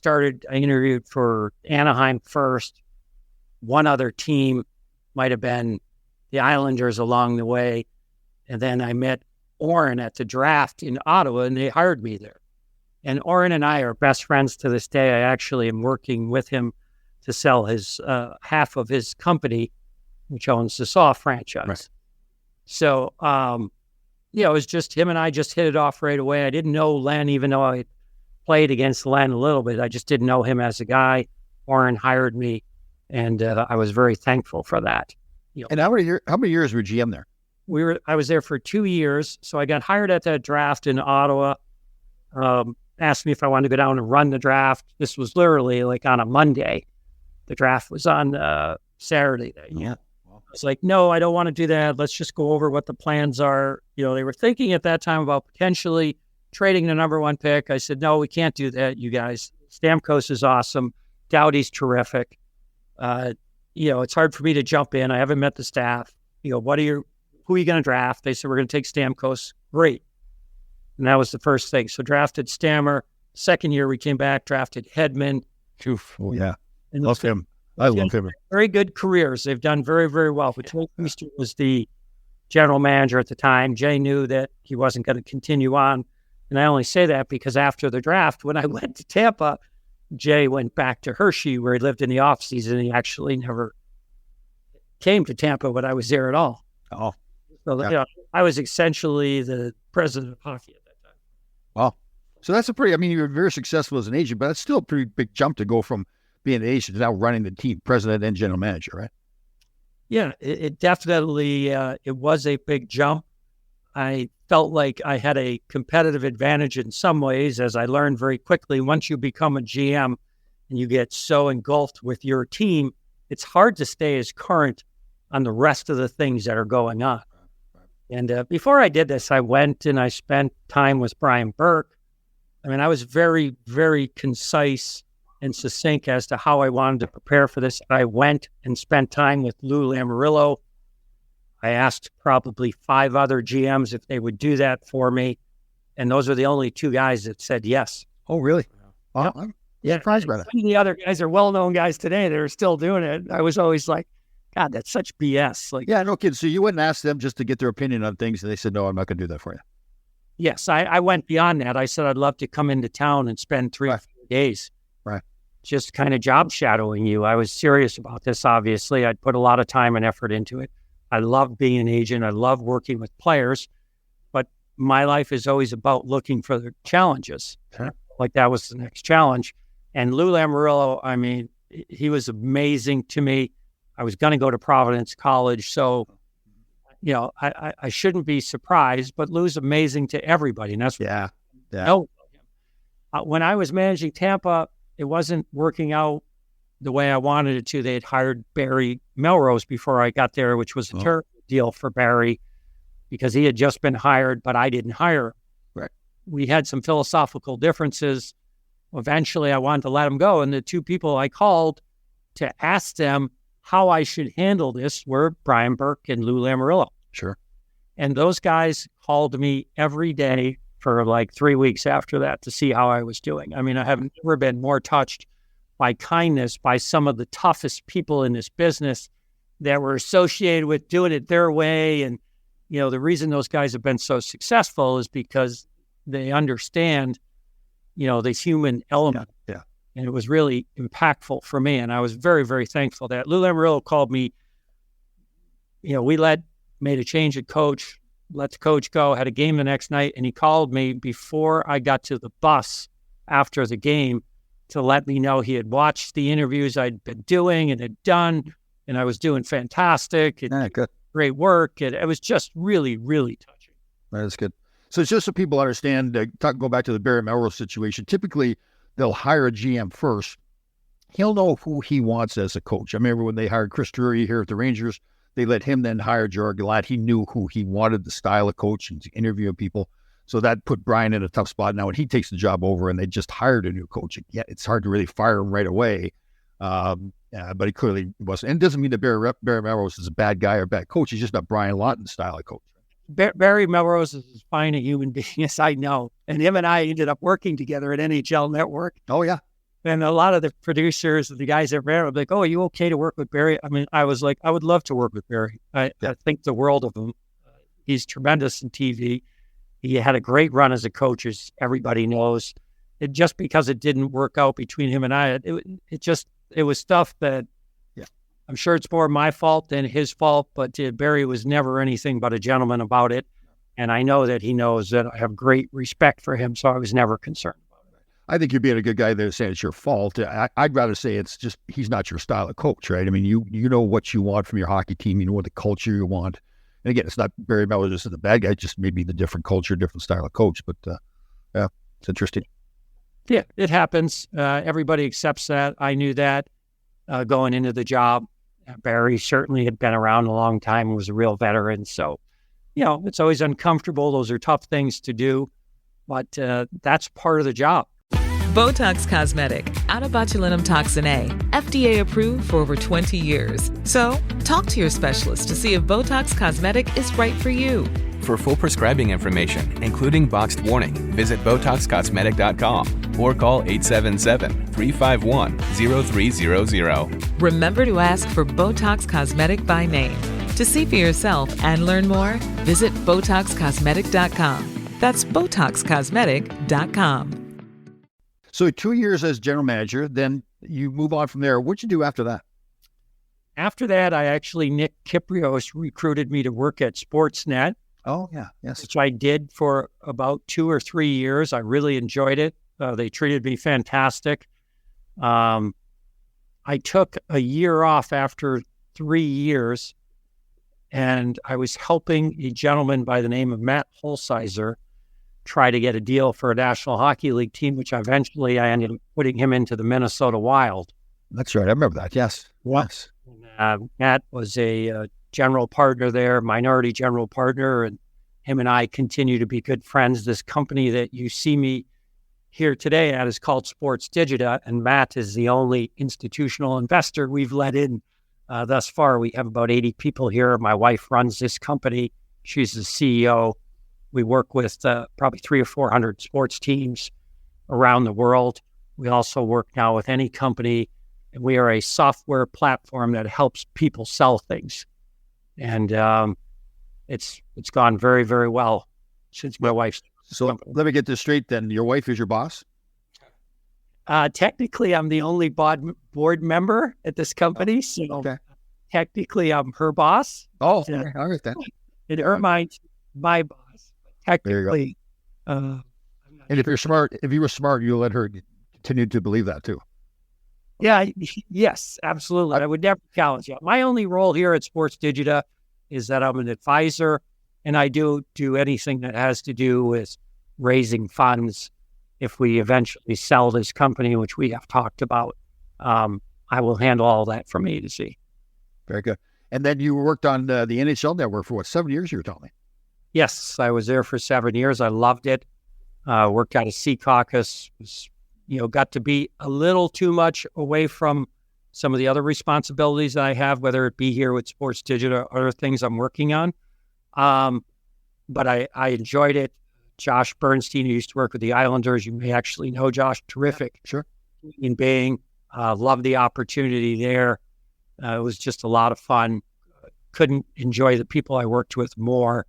interviewed for Anaheim first. One other team might have been the Islanders along the way. And then I met Oren at the draft in Ottawa, and they hired me there. And Oren and I are best friends to this day. I actually am working with him to sell his half of his company, which owns the Saw franchise. Right. So, it was just him and I just hit it off right away. I didn't know Len, even though I played against Len a little bit. I just didn't know him as a guy. Oren hired me, and I was very thankful for that. And how many years were GM there? I was there for 2 years. So I got hired at that draft in Ottawa. Asked me if I wanted to go down and run the draft. This was literally like on a Monday. The draft was on Saturday. Yeah. I was like, no, I don't want to do that. Let's just go over what the plans are. They were thinking at that time about potentially trading the number one pick. I said, no, we can't do that, you guys. Stamkos is awesome. Dowdy's terrific. It's hard for me to jump in. I haven't met the staff. Who are you going to draft? They said, we're going to take Stamkos. Great. And that was the first thing. So drafted Stammer. Second year we came back, drafted Hedman. Oh, yeah. And love him. I love him. Very good careers. They've done very, very well. But Jay Easter was the general manager at the time. Jay knew that he wasn't going to continue on. And I only say that because after the draft, when I went to Tampa, Jay went back to Hershey where he lived in the off season. He actually never came to Tampa when I was there at all. Oh. So I was essentially the president of hockey at that time. Wow. So that's you were very successful as an agent, but that's still a pretty big jump to go from being an agent to now running the team, president and general manager, right? Yeah, it definitely, it was a big jump. I felt like I had a competitive advantage in some ways, as I learned very quickly. Once you become a GM and you get so engulfed with your team, it's hard to stay as current on the rest of the things that are going on. And before I did this, I went and I spent time with Brian Burke. I was very, very concise and succinct as to how I wanted to prepare for this. I went and spent time with Lou Lamoriello. I asked probably 5 other GMs if they would do that for me. And those are the only 2 guys that said yes. Oh, really? Yeah. I'm surprised by that. Some of the other guys are well-known guys today that are still doing it. I was always like, God, that's such BS. Yeah, no kidding. So you wouldn't ask them just to get their opinion on things, and they said, no, I'm not going to do that for you. Yes, I went beyond that. I said I'd love to come into town and spend 3 or 4 days. Right. Just kind of job shadowing you. I was serious about this, obviously. I'd put a lot of time and effort into it. I love being an agent. I love working with players. But my life is always about looking for the challenges. Sure. Like that was the next challenge. And Lou Lamoriello, he was amazing to me. I was going to go to Providence College. So, I shouldn't be surprised, but Lou's amazing to everybody. And that's yeah. When I was managing Tampa, it wasn't working out the way I wanted it to. They had hired Barry Melrose before I got there, which was a terrible deal for Barry because he had just been hired, but I didn't hire him. Right. We had some philosophical differences. Eventually, I wanted to let him go. And the 2 people I called to ask them how I should handle this were Brian Burke and Lou Lamoriello. Sure. And those guys called me every day for like 3 weeks after that to see how I was doing. I have never been more touched by kindness by some of the toughest people in this business that were associated with doing it their way. And, the reason those guys have been so successful is because they understand, the human element. Yeah. And it was really impactful for me. And I was very, very thankful that Lou Lamoriello called me. We made a change at coach, let the coach go, had a game the next night. And he called me before I got to the bus after the game to let me know he had watched the interviews I'd been doing and had done. And I was doing fantastic. Good. Great work. And it was just really, really touching. That is good. So it's just so people understand, go back to the Barry Melrose situation. Typically, they'll hire a GM first. He'll know who he wants as a coach. I remember when they hired Chris Drury here at the Rangers, they let him then hire Gerard Gallant. He knew who he wanted, the style of coach and interviewing people. So that put Brian in a tough spot now, and he takes the job over, and they just hired a new coach. Yeah, it's hard to really fire him right away, but he clearly wasn't. And it doesn't mean that Barry Melrose is a bad guy or a bad coach. He's just not Brian Lawton's style of coach. Barry Melrose is as fine a human being as I know. And him and I ended up working together at NHL Network. Oh, yeah. And a lot of the producers, the guys at Barry, were like, oh, are you okay to work with Barry? I was like, I would love to work with Barry. I think the world of him. He's tremendous in TV. He had a great run as a coach, as everybody knows. Just because it didn't work out between him and I, it was stuff that I'm sure it's more my fault than his fault, but Barry was never anything but a gentleman about it. And I know that he knows that I have great respect for him, so I was never concerned about it. I think you're being a good guy there saying it's your fault. I'd rather say it's just he's not your style of coach, right? You know what you want from your hockey team. You know what the culture you want. And again, it's not Barry Melrose just the bad guy, just maybe the different culture, different style of coach. But it's interesting. Yeah, it happens. Everybody accepts that. I knew that going into the job. Barry certainly had been around a long time and was a real veteran. So, it's always uncomfortable. Those are tough things to do, but that's part of the job. Botox Cosmetic, out of botulinum toxin A, FDA approved for over 20 years. So, talk to your specialist to see if Botox Cosmetic is right for you. For full prescribing information, including boxed warning, visit BotoxCosmetic.com or call 877-351-0300. Remember to ask for Botox Cosmetic by name. To see for yourself and learn more, visit BotoxCosmetic.com. That's BotoxCosmetic.com. So 2 years as general manager, then you move on from there. What'd you do after that? After that, Nick Kiprios recruited me to work at Sportsnet. Oh, yeah. Yes. Which I did for about 2 or 3 years. I really enjoyed it. They treated me fantastic. I took a year off after 3 years, and I was helping a gentleman by the name of Matt Holsizer try to get a deal for a National Hockey League team, which eventually I ended up putting him into the Minnesota Wild. That's right. I remember that. Yes. Yes. Matt was a general partner there, minority general partner, and him and I continue to be good friends. This company that you see me here today at is called Sports Digita, and Matt is the only institutional investor we've let in thus far. We have about 80 people here. My wife runs this company. She's the CEO. We work with probably 300 or 400 sports teams around the world. We also work now with any company, and we are a software platform that helps people sell things. And it's gone very, very well since my wife's company. Let me get this straight then. Your wife is your boss? Technically, I'm the only board member at this company. So technically, I'm her boss. Oh, okay. All right then. In her mind, my boss. Technically. And if you were smart, you'll let her continue to believe that too. Yeah. Yes, absolutely. I would never challenge you. My only role here at Sports Digita is that I'm an advisor, and I do anything that has to do with raising funds. If we eventually sell this company, which we have talked about, I will handle all that from A to Z. Very good. And then you worked on the NHL Network for 7 years, you were telling me? Yes, I was there for 7 years. I loved it. Worked out of Sea Caucus. Got to be a little too much away from some of the other responsibilities that I have, whether it be here with Sports Digita or other things I'm working on. But I enjoyed it. Josh Bernstein, who used to work with the Islanders, you may actually know Josh, terrific. Sure. In Being, loved the opportunity there. It was just a lot of fun. Couldn't enjoy the people I worked with more.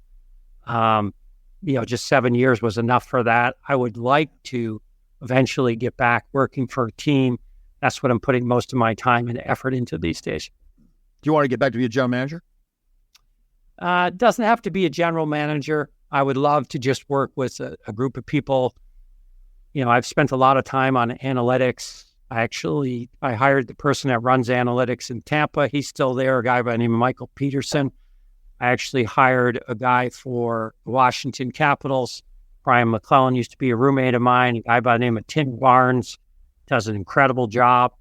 Just 7 years was enough for that. I would like to eventually get back working for a team. That's what I'm putting most of my time and effort into these days. Do you want to get back to be a general manager? It doesn't have to be a general manager. I would love to just work with a group of people. I've spent a lot of time on analytics. I hired the person that runs analytics in Tampa. He's still there, a guy by the name of Michael Peterson. I actually hired a guy for the Washington Capitals. Brian McClellan used to be a roommate of mine. A guy by the name of Tim Barnes does an incredible job.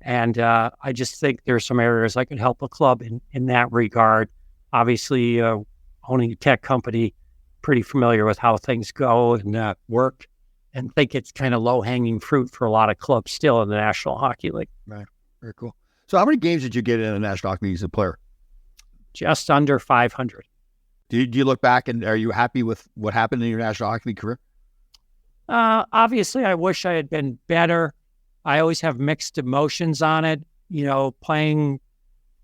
And I just think there's some areas I could help a club in that regard. Obviously, owning a tech company, pretty familiar with how things go and work, and think it's kind of low-hanging fruit for a lot of clubs still in the National Hockey League. Right. Very cool. So how many games did you get in the National Hockey League as a player? Just under 500. Do you look back and are you happy with what happened in your National Hockey League career? Obviously, I wish I had been better. I always have mixed emotions on it. Playing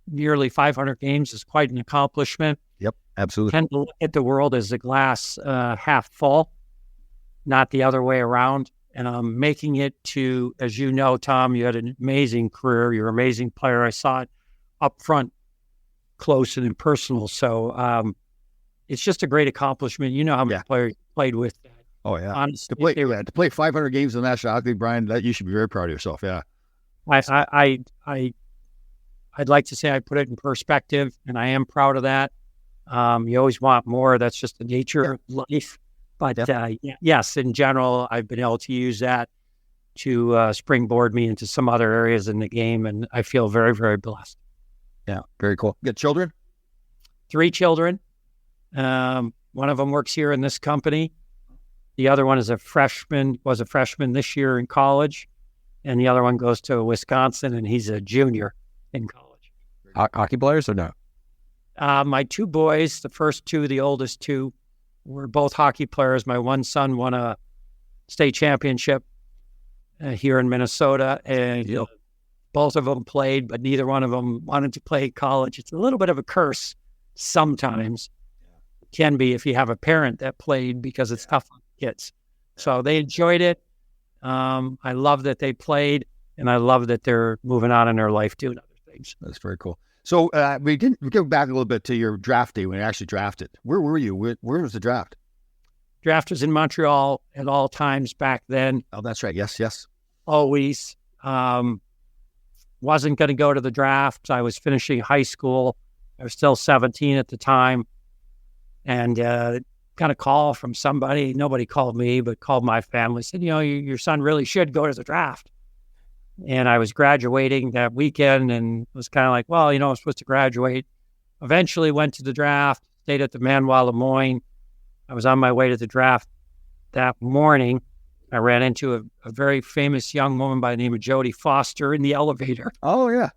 nearly 500 games is quite an accomplishment. Yep, absolutely. I tend to look at the world as a glass half full, not the other way around. And I'm making it to, as you know, Tom, you had an amazing career. You're an amazing player. I saw it up front, close and impersonal. So it's just a great accomplishment. You know how many players you played with. Oh, yeah. Honestly, to play 500 games in the National Hockey League, Brian, you should be very proud of yourself. Yeah. I'd like to say I put it in perspective, and I am proud of that. You always want more. That's just the nature of life. But yes, in general, I've been able to use that to springboard me into some other areas in the game, and I feel very, very blessed. Yeah, very cool. You got children? 3 children. One of them works here in this company. The other one is was a freshman this year in college. And the other one goes to Wisconsin, and he's a junior in college. Hockey players or no? My two boys, the first two, the oldest two, were both hockey players. My one son won a state championship here in Minnesota, and both of them played, but neither one of them wanted to play college. It's a little bit of a curse sometimes. It can be if you have a parent that played, because it's tough on kids. So they enjoyed it. I love that they played, and I love that they're moving on in their life doing other things. That's very cool. So we go back a little bit to your draft day when you actually drafted. Where were you? Where was the draft? Draft was in Montreal at all times back then. Oh, that's right. Yes. Always. Wasn't going to go to the draft. I was finishing high school. I was still 17 at the time. And got a call from somebody. Nobody called me, but called my family. Said, your son really should go to the draft. And I was graduating that weekend and was kind of like, well, I was supposed to graduate. Eventually went to the draft, stayed at the Manoir Lemoyne. I was on my way to the draft that morning. I ran into a very famous young woman by the name of Jodie Foster in the elevator. Oh, yeah.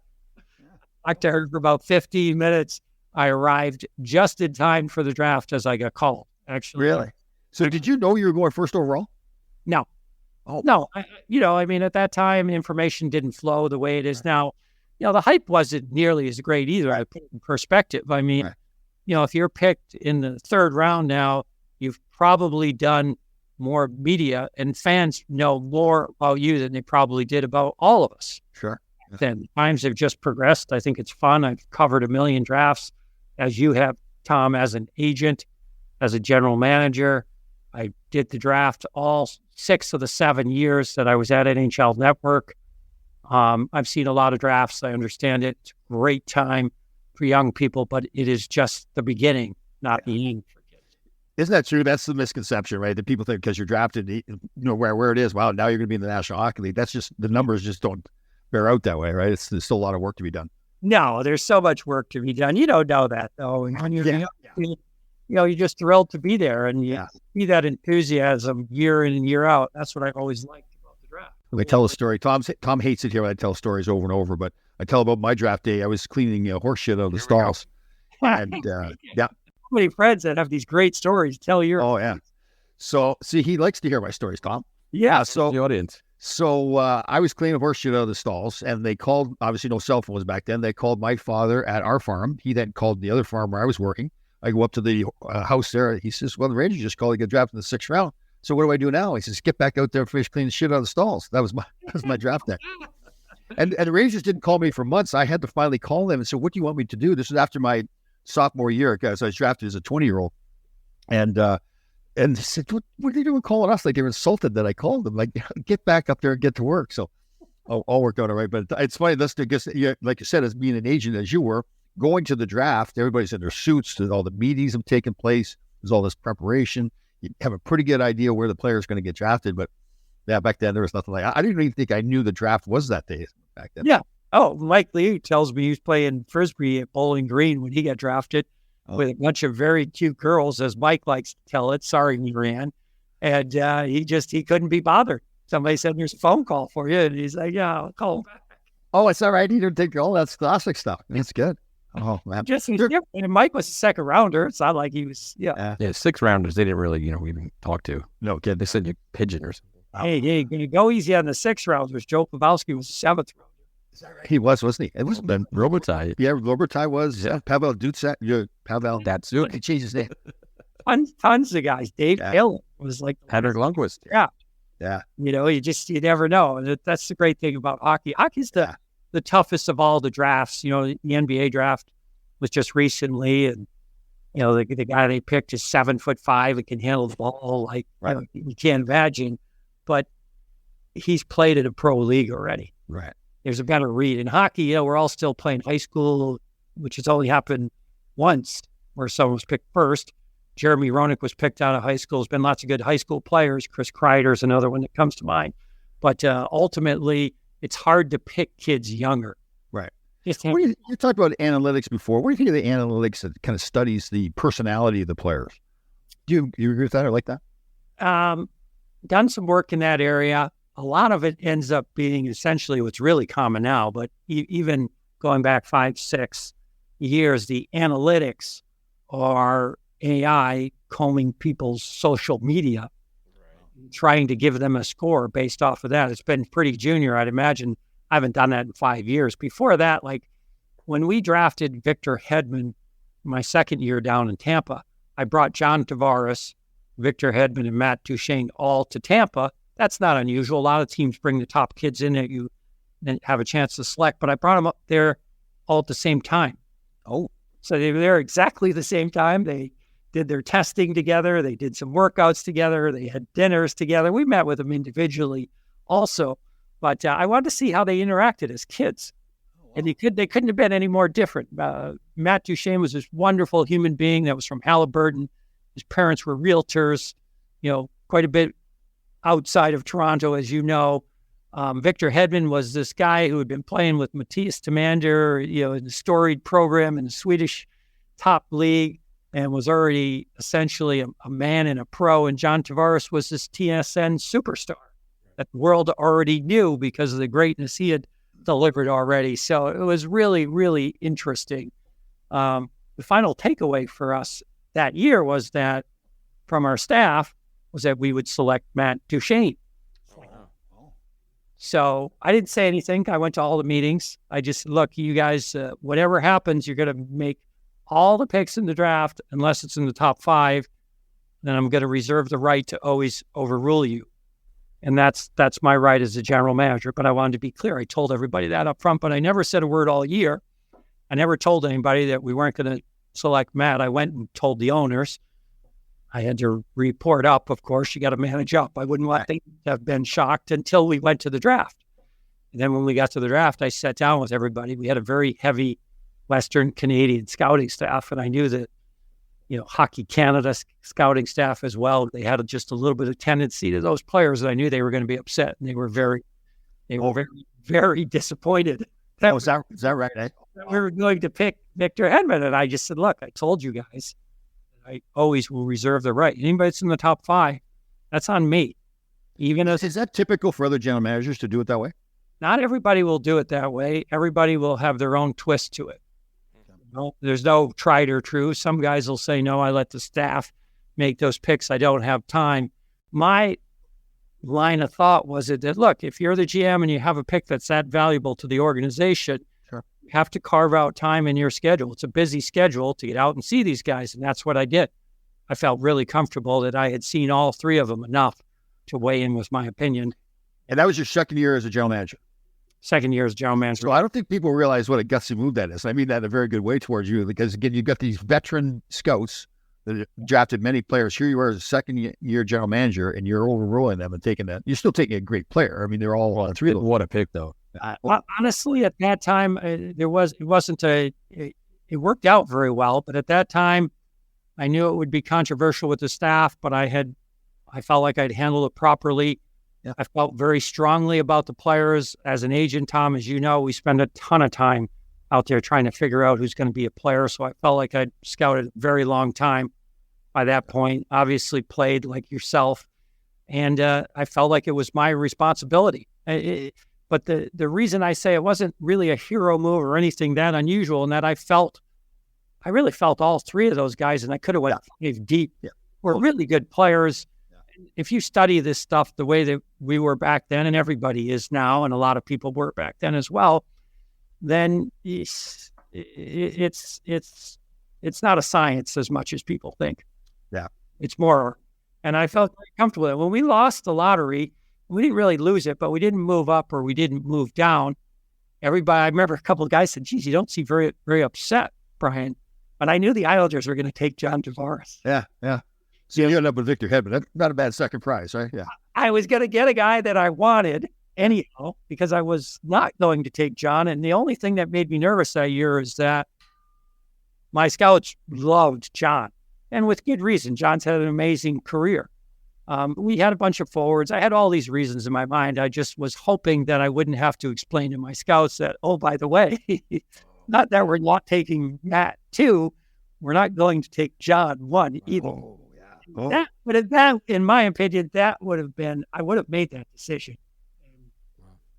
Talked to her for about 15 minutes. I arrived just in time for the draft as I got called, actually. Really? So did you know you were going first overall? No. Oh. No. At that time, information didn't flow the way it is now. The hype wasn't nearly as great either. I put it in perspective. If you're picked in the third round now, you've probably done more media, and fans know more about you than they probably did about all of us. Sure. Then times have just progressed. I think it's fun. I've covered 1 million drafts, as you have, Tom, as an agent, as a general manager. I did the draft all 6 of the 7 years that I was at NHL Network. I've seen a lot of drafts. I understand it. It's a great time for young people, but it is just the beginning, not the end. Isn't that true? That's the misconception, right? That people think because you're drafted, where it is, wow, now you're going to be in the National Hockey League. That's just, the numbers just don't bear out that way, right? There's still a lot of work to be done. No, there's so much work to be done. You don't know that, though. And you're just thrilled to be there, and you see that enthusiasm year in and year out. That's what I've always liked about the draft. I tell a story. Tom hates it here when I tell stories over and over, but I tell about my draft day. I was cleaning horse shit out of the stalls. And So many friends that have these great stories. Tell your So see, he likes to hear my stories, Tom. Yeah. So the audience. So I was cleaning horse shit out of the stalls, and they called. Obviously, no cell phones back then. They called my father at our farm. He then called the other farm where I was working. I go up to the house there. He says, "Well, the Rangers just called to get drafted in the 6th round. So what do I do now?" He says, "Get back out there and finish cleaning shit out of the stalls." That was my draft day. And the Rangers didn't call me for months. I had to finally call them and say, "What do you want me to do?" This was after my sophomore year, because I was drafted as a 20-year-old. And they said, what are they doing calling us? Like, they were insulted that I called them. Like, get back up there and get to work. So all worked out all right. But it's funny, like you said, as being an agent, as you were, going to the draft, everybody's in their suits. All the meetings have taken place. There's all this preparation. You have a pretty good idea where the player is going to get drafted. But yeah, back then there was nothing like I didn't even think I knew the draft was that day back then. Yeah. Oh, Mike Lee tells me he was playing Frisbee at Bowling Green when he got drafted with a bunch of very cute girls, as Mike likes to tell it. Sorry, Moran. And he couldn't be bothered. Somebody said, "There's a phone call for you." And he's like, "Yeah, I'll call him back." Oh, it's all right. He didn't take all that classic stuff. That's good. Oh, man. Just different. And Mike was a 2nd rounder. It's not like he was, 6 rounders, they didn't really, even talk to. No, kid. They said you pigeon or something. Hey, you go easy on the 6th rounders. Joe Pavelski was the 7th rounder. Is that right? He was, wasn't he? It was Ben Robitaille. Yeah, Robitaille was. Pavel Dutsak. Pavel. That's it. He changed his name. Tons of guys. Dave Taylor was like Henrik Lundqvist. Yeah. You never know. That's the great thing about hockey. Hockey's the toughest of all the drafts. The NBA draft was just recently, and the guy they picked is 7'5" and can handle the ball you can't imagine. But he's played in a pro league already. Right. There's a better read. In hockey, we're all still playing high school, which has only happened once, where someone was picked first. Jeremy Roenick was picked out of high school. There's been lots of good high school players. Chris Kreider's another one that comes to mind. But ultimately, it's hard to pick kids younger. Right. You talked about analytics before. What do you think of the analytics that kind of studies the personality of the players? Do you agree with that or like that? done some work in that area. A lot of it ends up being essentially what's really common now, but even going back 5-6 years, the analytics are AI combing people's social media, trying to give them a score based off of that. It's been pretty junior, I'd imagine. I haven't done that in 5 years. Before that, like when we drafted Victor Hedman my second year down in Tampa, I brought John Tavares, Victor Hedman, and Matt Duchene all to Tampa. That's not unusual. A lot of teams bring the top kids in that you then have a chance to select, but I brought them up there all at the same time. Oh. So they were there exactly the same time. They did their testing together. They did some workouts together. They had dinners together. We met with them individually also, but I wanted to see how they interacted as kids. And they couldn't have been any more different. Matt Duchene was this wonderful human being that was from Halliburton. His parents were realtors, quite a bit outside of Toronto, as you know. Victor Hedman was this guy who had been playing with Mattias Timander, in the storied program in the Swedish top league, and was already essentially a man and a pro. And John Tavares was this TSN superstar that the world already knew because of the greatness he had delivered already. So it was really, really interesting. The final takeaway for us that year was that from our staff was that we would select Matt Duchene. So I didn't say anything. I went to all the meetings. I just, look, you guys, whatever happens, you're going to make all the picks in the draft, unless it's in the top 5. Then I'm going to reserve the right to always overrule you. And that's my right as a general manager. But I wanted to be clear. I told everybody that up front, but I never said a word all year. I never told anybody that we weren't going to select Matt. I went and told the owners. I had to report up, of course. You got to manage up. I wouldn't want them to have been shocked until we went to the draft. And then when we got to the draft, I sat down with everybody. We had a very heavy Western Canadian scouting staff, and I knew that, Hockey Canada scouting staff as well. They had just a little bit of tendency to those players, and I knew they were going to be upset, and they were very, very disappointed. Is that right? Eh? We were going to pick Victor Hedman, and I just said, look, I told you guys, I always will reserve the right. Anybody that's in the top 5, that's on me. Is that typical for other general managers to do it that way? Not everybody will do it that way. Everybody will have their own twist to it. There's no tried or true. Some guys will say, no, I let the staff make those picks. I don't have time. My line of thought was that, look, if you're the GM and you have a pick that's that valuable to the organization, sure, you have to carve out time in your schedule. It's a busy schedule to get out and see these guys, and that's what I did. I felt really comfortable that I had seen all 3 of them enough to weigh in with my opinion. And that was your second year as a general manager? Second year as general manager. So I don't think people realize what a gutsy move that is. I mean that in a very good way towards you, because again, you've got these veteran scouts that have drafted many players. Here you are as a second year general manager, and you're overruling them and taking that. You're still taking a great player. I mean, they're all 3 of them. What a pick, though. Honestly, at that time, it worked out very well. But at that time, I knew it would be controversial with the staff, but I felt like I'd handled it properly. Yeah. I felt very strongly about the players. As an agent, Tom, as you know, we spend a ton of time out there trying to figure out who's going to be a player. So I felt like I'd scouted a very long time by that point, obviously played like yourself. And I felt like it was my responsibility. But the reason I say it wasn't really a hero move or anything that unusual, and that I really felt all 3 of those guys, and I could have went deep. Yeah. Were really good players. If you study this stuff the way that we were back then, and everybody is now, and a lot of people were back then as well, then it's not a science as much as people think. Yeah, it's more. And I felt very comfortable with it. When we lost the lottery, we didn't really lose it, but we didn't move up or we didn't move down. Everybody, I remember a couple of guys said, "Geez, you don't seem very, very upset, Brian." But I knew the Islanders were going to take John Tavares. Yeah. So you ended up with Victor Hedman. That's not a bad second prize, right? Yeah. I was going to get a guy that I wanted anyhow, because I was not going to take John. And the only thing that made me nervous that year is that my scouts loved John, and with good reason. John's had an amazing career. We had a bunch of forwards. I had all these reasons in my mind. I just was hoping that I wouldn't have to explain to my scouts that, oh, by the way, not that we're not taking Matt 2, we're not going to take John 1 either. Oh, yeah. That would have, that, in my opinion, that would have been, I would have made that decision.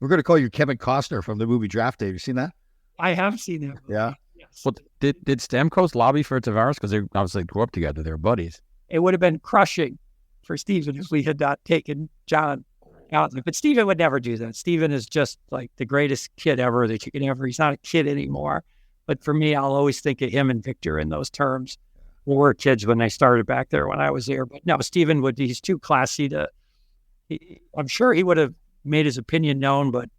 We're going to call you Kevin Costner from the movie Draft Day. Have you seen that? I have seen that movie. Yeah. Yes. Well, did Stamkos lobby for Tavares? Because they obviously grew up together. They were buddies. It would have been crushing for Steven if we had not taken John out. But Steven would never do that. Steven is just like the greatest kid ever that you can ever. He's not a kid anymore. But for me, I'll always think of him and Victor in those terms. We were kids when they started back there when I was there. But no, Steven he's too classy to, I'm sure he would have made his opinion known, but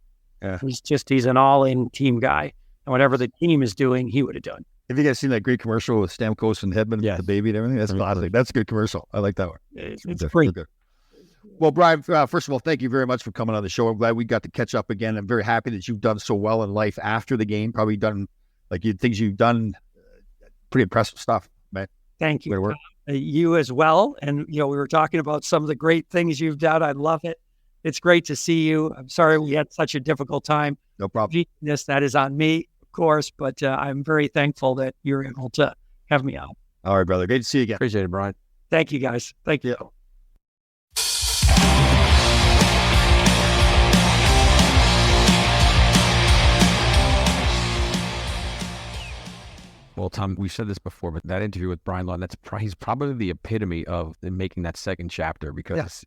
he's an all-in team guy. And whatever the team is doing, he would have done. Have you guys seen that great commercial with Stamkos and Hedman, the baby and everything? That's classic. That's a good commercial. I like that one. It's great. Good. Well, Brian, first of all, thank you very much for coming on the show. I'm glad we got to catch up again. I'm very happy that you've done so well in life after the game. Probably done things you've done, pretty impressive stuff, man. Thank you. You as well. And, we were talking about some of the great things you've done. I love it. It's great to see you. I'm sorry we had such a difficult time. No problem. That is on me, of course, but I'm very thankful that you're able to have me on. All right, brother. Great to see you again. Appreciate it, Brian. Thank you, guys. Thank you. Well, Tom, we've said this before, but that interview with Brian Lawton, he's probably the epitome of making that second chapter because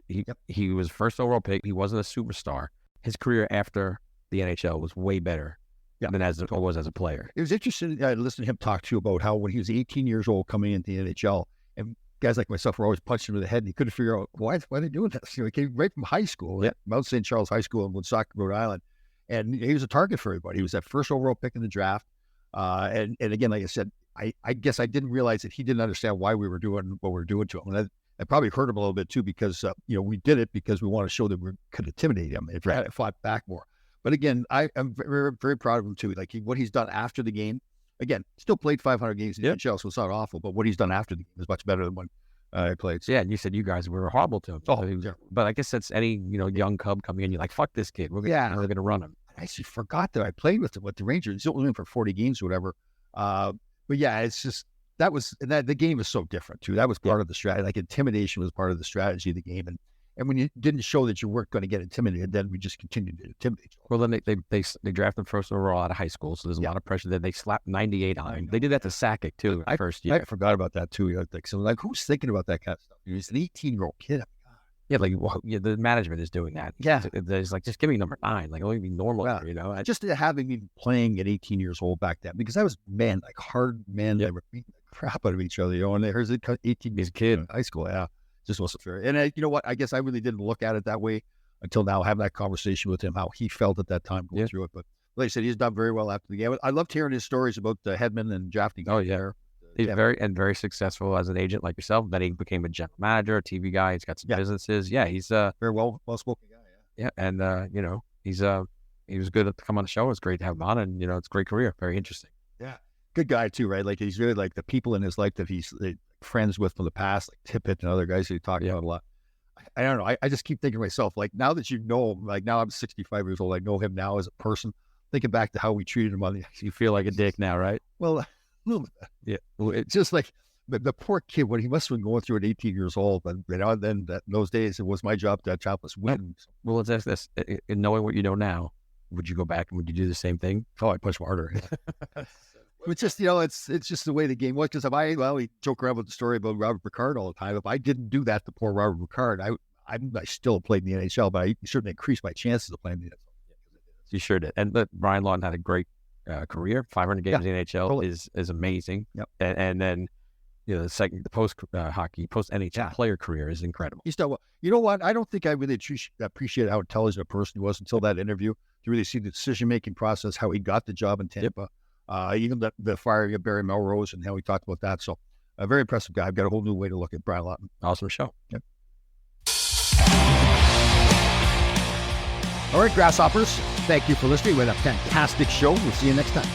he was first overall pick. He wasn't a superstar. His career after the NHL was way better than as it was as a player. It was interesting to listen to him talk to you about how when he was 18 years old coming into the NHL, and guys like myself were always punching him in the head, and he couldn't figure out why are they doing this. He came right from high school, Mount St. Charles High School in Woonsocket, Rhode Island, and he was a target for everybody. He was that first overall pick in the draft. And again, like I said, I guess I didn't realize that he didn't understand why we were doing what we were doing to him. And that probably hurt him a little bit too, because, we did it because we want to show that we could intimidate him if we had fought back more. But again, I'm very, very proud of him too. Like what he's done after the game, again, still played 500 games in the NHL, so it's not awful, but what he's done after the game is much better than when I played. Yeah, and you said you guys were horrible to him. But I guess that's any, young Cub coming in, you're like, fuck this kid. We're going to run him. I actually forgot that I played with him with the Rangers. He's only in for 40 games or whatever. But yeah, it's just the game is so different too. That was part of the strategy. Like intimidation was part of the strategy of the game, and when you didn't show that you weren't going to get intimidated, then we just continued to intimidate you. Well, then they drafted him first overall out of high school, so there's a lot of pressure. Then they slapped 98 on him. They did that to Sakic too. First year, I forgot about that too. So who's thinking about that kind of stuff? He's an 18-year-old kid. Yeah, the management is doing that. Yeah. There's just give me number 9. Only be normal, Just having me playing at 18 years old back then, because I was, hard men that were beating the crap out of each other, and there's 18 years kid in high school. Yeah, just wasn't fair. And you know what? I guess I really didn't look at it that way until now, having that conversation with him, how he felt at that time going through it. But like I said, he's done very well after the game. I loved hearing his stories about the Hedman and drafting. Oh, yeah. He's very successful as an agent like yourself. Then he became a general manager, a TV guy. He's got some businesses. Yeah, he's very well-spoken guy. Yeah, and he was good to come on the show. It's great to have him on, and it's a great career. Very interesting. Yeah, good guy too, right? Like he's really like the people in his life that he's friends with from the past, like Tippett and other guys who he talked about a lot. I don't know. I just keep thinking to myself, like now that now I'm 65 years old. I know him now as a person. Thinking back to how we treated him on the, you feel like a dick now, right? Well. Yeah, it's just like the poor kid, what he must have been going through at 18 years old. But then in those days, it was my job to chop us win. Well, let's ask this: in knowing what you know now, would you go back and would you do the same thing? Oh, I'd push harder. It's just it's just the way the game was. Because we joke around with the story about Robert Picard all the time. If I didn't do that to poor Robert Picard, I still played in the NHL, but I certainly increased my chances of playing in the NHL. You sure did. And Brian Lawton had a great career. 500 games in the NHL totally. is amazing. Yep. And then the post hockey, post NHL player career is incredible. He's done well. You know what? I don't think I really appreciate how intelligent a person he was until that interview to really see the decision making process, how he got the job in Tampa, even the firing of Barry Melrose and how he talked about that. So a very impressive guy. I've got a whole new way to look at Brian Lawton. Awesome show. Yep. All right, Grasshoppers, thank you for listening. We had a fantastic show. We'll see you next time.